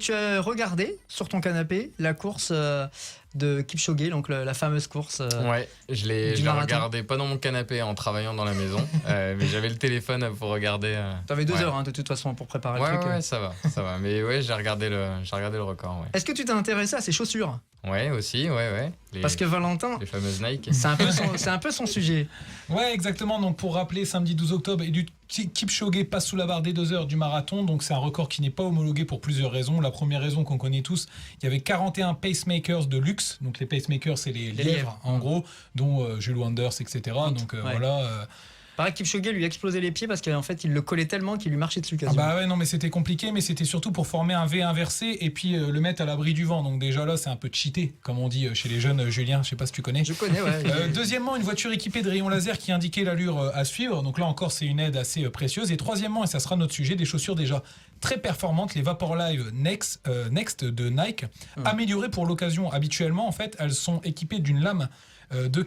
Tu as regardé sur ton canapé la course de Kipchoge, donc la fameuse course Ouais, je l'ai marathon. regardé pas dans mon canapé en travaillant dans la maison, mais j'avais le téléphone pour regarder. T'avais 2 ouais. heures de toute façon pour préparer Ouais, le truc. ouais, ça va. Mais ouais, j'ai regardé le record. Ouais, Est-ce que tu t'es intéressé à ces chaussures? ouais aussi, ouais. Parce que Valentin, les fameuses Nike. c'est un peu son sujet. Ouais, exactement. Donc, pour rappeler, samedi 12 octobre, Eliud Kipchoge passe sous la barre des 2 heures du marathon. Donc, c'est un record qui n'est pas homologué pour plusieurs raisons. La première raison qu'on connaît tous, il y avait 41 pacemakers de luxe. Donc, les pacemakers, c'est les lièvres, en gros, dont Jules Wanders, etc. Donc, ouais. voilà. Pareil que Kipchoge lui explosait les pieds parce qu'en fait il le collait tellement qu'il lui marchait dessus Ah quasiment. bah ouais, non, mais c'était compliqué, mais c'était surtout pour former un V inversé et puis le mettre à l'abri du vent. Donc déjà là, c'est un peu cheaté, comme on dit chez les jeunes. Julien, je sais pas si tu connais. Je connais, ouais. Deuxièmement, une voiture équipée de rayons laser qui indiquait l'allure à suivre. Donc là encore, c'est une aide assez précieuse. Et troisièmement, et ça sera notre sujet, des chaussures déjà très performantes, les Vaporfly Next de Nike, améliorées pour l'occasion. Habituellement, en fait, elles sont équipées d'une lame de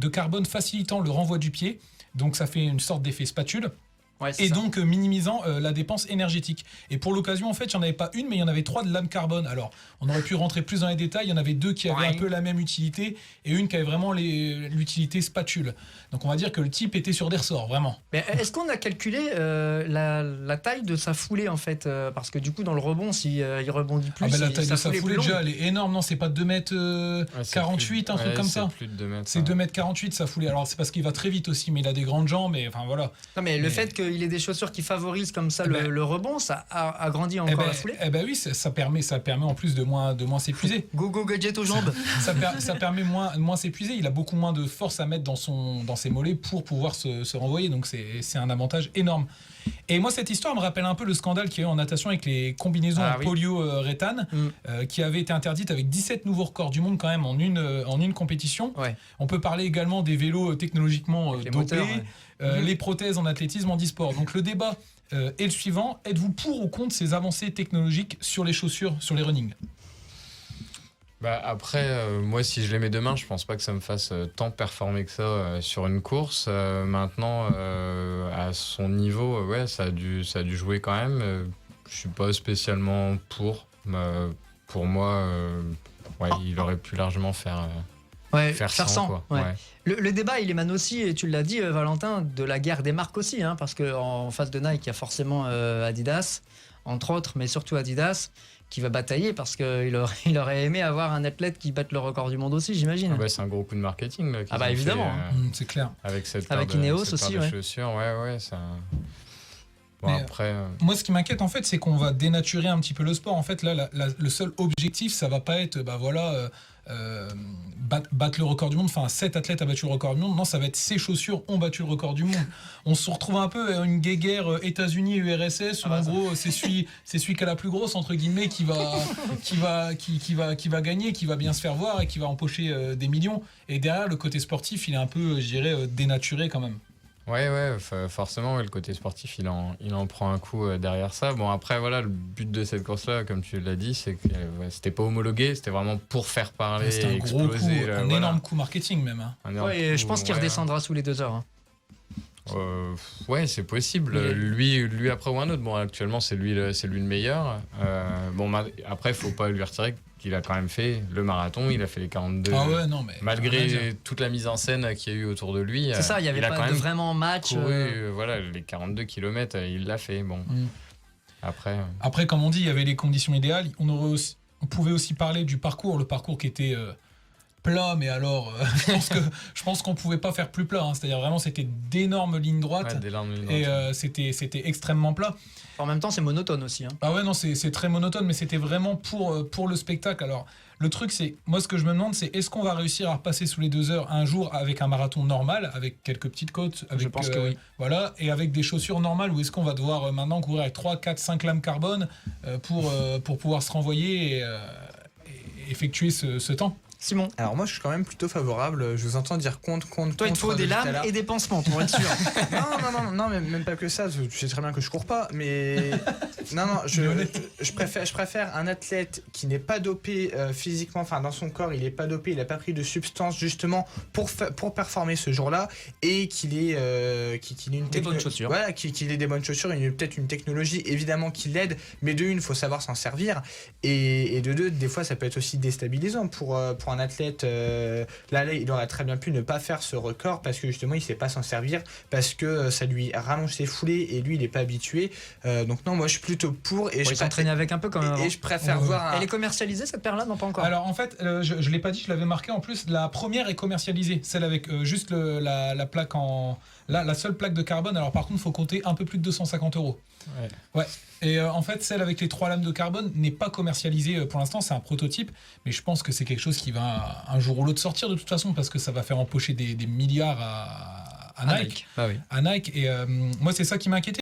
carbone facilitant le renvoi du pied. Donc ça fait une sorte d'effet spatule. Ouais, c'est Et ça. donc minimisant la dépense énergétique. Et pour l'occasion, en fait, il n'y en avait pas une, mais il y en avait 3 de lames carbone. Alors, on aurait pu rentrer plus dans les détails. Il y en avait 2 qui avaient un peu la même utilité et une qui avait vraiment l'utilité spatule. Donc, on va dire que le type était sur des ressorts, vraiment. Mais est-ce qu'on a calculé la taille de sa foulée en fait parce que du coup dans le rebond, si il rebondit plus, La taille de sa foulée est foulée, plus déjà, longue. elle est énorme. Non, c'est pas 2m48, un truc comme ça. C'est plus de 2 mètres. C'est 2m48 sa foulée. Alors, c'est parce qu'il va très vite aussi, mais il a des grandes jambes. Et enfin, voilà. Non, mais le fait qu'il ait des chaussures qui favorisent comme ça le rebond, ça agrandit encore la foulée. Oui, ça permet en plus de moins s'épuiser. Go gadget aux jambes. Ça permet moins s'épuiser. Il a beaucoup moins de force à mettre dans ses mollets pour pouvoir se renvoyer. Donc c'est un avantage énorme. Et moi, cette histoire me rappelle un peu le scandale qu'il y a eu en natation avec les combinaisons en polyuréthane qui avaient été interdites avec 17 nouveaux records du monde quand même en une compétition. Ouais. On peut parler également des vélos technologiquement les dopés, moteurs, les prothèses en athlétisme, en e-sport. Donc le débat est le suivant. Êtes-vous pour ou contre ces avancées technologiques sur les chaussures, sur les running? Bah après, moi, si je les mets demain, je pense pas que ça me fasse tant performer que ça sur une course. Maintenant, à son niveau, ouais, ça a dû jouer quand même. Je suis pas spécialement pour. Pour moi, ouais, il aurait pu largement faire 100, quoi. Ouais. Ouais. Le débat, il émane aussi, et tu l'as dit, Valentin, de la guerre des marques aussi, hein, parce qu'en face de Nike, il y a forcément Adidas, entre autres, mais surtout Adidas, qui va batailler parce qu'il aurait aimé avoir un athlète qui batte le record du monde aussi, j'imagine. Ah bah, c'est un gros coup de marketing. Là, qu'ils ont évidemment. fait, C'est clair. avec cette Avec paire Ineos cette aussi, paire de ouais. chaussures, ouais, ça. Bon, Mais, après. Moi, ce qui m'inquiète, en fait, c'est qu'on va dénaturer un petit peu le sport. En fait, là, le seul objectif, ça va pas être, battre le record du monde. Enfin, 7 athlètes a battu le record du monde. Non, ça va être ces chaussures ont battu le record du monde. On se retrouve un peu à une guéguerre États-Unis-URSS où, en gros, c'est celui qui a la plus grosse, entre guillemets, qui va gagner, qui va bien se faire voir et qui va empocher des millions. Et derrière, le côté sportif, il est un peu, je dirais, dénaturé quand même. Ouais, forcément, ouais, le côté sportif, il en prend un coup derrière ça. Bon, après, voilà, le but de cette course-là, comme tu l'as dit, c'est que c'était pas homologué, c'était vraiment pour faire parler, C'était un gros coup, exploser. un énorme coup marketing même. Hein. Ouais, je pense qu'il redescendra sous les 2 heures. Hein. Ouais, c'est possible. Lui après ou un autre. Bon, actuellement, c'est lui le meilleur. Après, faut pas lui retirer qu'il a quand même fait le marathon. Il a fait les 42. Ah ouais, non, mais malgré toute la mise en scène qu'il y a eu autour de lui. C'est ça, il y avait pas de vraiment match. Voilà, les 42 km, il l'a fait. Bon. Après, comme on dit, il y avait les conditions idéales. On pouvait aussi parler du parcours, le parcours qui était plat, mais alors, je pense qu'on pouvait pas faire plus plat. Hein. C'est-à-dire vraiment, c'était d'énormes lignes droites. Et c'était extrêmement plat. En même temps, c'est monotone aussi. Hein. Ah ouais, non, c'est très monotone, mais c'était vraiment pour le spectacle. Alors, le truc, c'est, moi, ce que je me demande, c'est est-ce qu'on va réussir à repasser sous les 2 heures un jour avec un marathon normal, avec quelques petites côtes, Je pense que oui. Voilà, et avec des chaussures normales, ou est-ce qu'on va devoir maintenant courir avec 3, 4, 5 lames carbone pour pouvoir se renvoyer et effectuer ce temps? Simon, Alors moi, je suis quand même plutôt favorable. Je vous entends dire contre. toi, il te faut des depuis tout à lames l'heure. et des pansements pour être sûr. Non, mais même pas que ça. Tu sais très bien que je cours pas, mais non, je préfère un athlète qui n'est pas dopé physiquement, enfin dans son corps, il est pas dopé, il a pas pris de substance justement pour performer ce jour-là et qu'il ait une Des bonnes chaussures. Voilà, qu'il ait des bonnes chaussures, peut-être une technologie évidemment qui l'aide, mais de une, il faut savoir s'en servir et de deux, des fois ça peut être aussi déstabilisant pour un athlète. Là, il aurait très bien pu ne pas faire ce record parce que justement il sait pas s'en servir, parce que ça lui rallonge ses foulées et lui il est pas habitué. Donc non, moi je suis plutôt pour et Bon, il s'entraînait avec un peu quand même. et je préfère voir Elle est commercialisée cette paire-là? Non, pas encore. Alors en fait, je l'ai pas dit, je l'avais marqué en plus. La première est commercialisée, celle avec juste la plaque la seule plaque de carbone. Alors par contre, faut compter un peu plus de 250 €. Ouais. Et en fait, celle avec les 3 lames de carbone n'est pas commercialisée pour l'instant. C'est un prototype, mais je pense que c'est quelque chose qui va un jour ou l'autre sortir de toute façon parce que ça va faire empocher des milliards à Nike. Bah oui. À Nike. Et moi, c'est ça qui m'inquiétait.